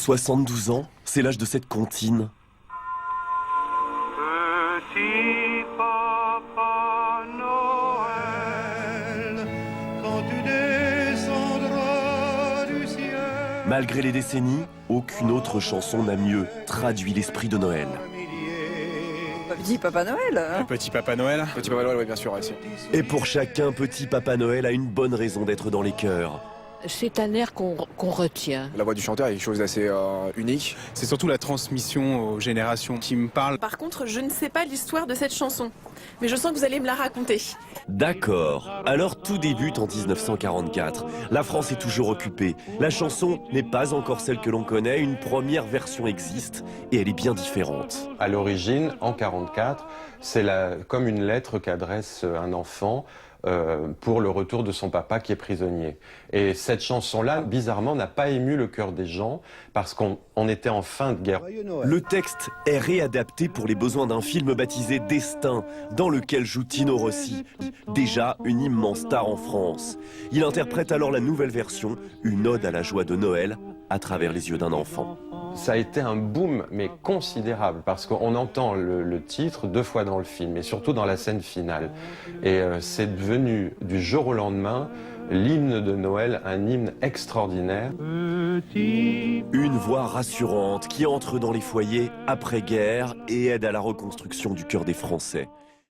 72 ans, c'est l'âge de cette comptine. Petit Papa Noël, quand tu descendras du ciel. Malgré les décennies, aucune autre chanson n'a mieux traduit l'esprit de Noël. Petit Papa Noël. Petit Papa Noël. Petit Papa Noël, oui, bien sûr, aussi. Et pour chacun, Petit Papa Noël a une bonne raison d'être dans les cœurs. C'est un air qu'on retient. La voix du chanteur est quelque chose d'assez unique. C'est surtout la transmission aux générations qui me parle. Par contre, je ne sais pas l'histoire de cette chanson, mais je sens que vous allez me la raconter. D'accord, alors tout débute en 1944. La France est toujours occupée. La chanson n'est pas encore celle que l'on connaît, une première version existe et elle est bien différente. À l'origine, en 1944, c'est comme une lettre qu'adresse un enfant pour le retour de son papa qui est prisonnier. Et cette chanson-là, bizarrement, n'a pas ému le cœur des gens parce qu'on était en fin de guerre. Le texte est réadapté pour les besoins d'un film baptisé Destin, dans lequel joue Tino Rossi, déjà une immense star en France. Il interprète alors la nouvelle version, une ode à la joie de Noël, à travers les yeux d'un enfant. Ça a été un boom, mais considérable, parce qu'on entend le titre 2 fois dans le film, et surtout dans la scène finale. Et c'est devenu, du jour au lendemain, l'hymne de Noël, un hymne extraordinaire. Une voix rassurante qui entre dans les foyers après-guerre et aide à la reconstruction du cœur des Français.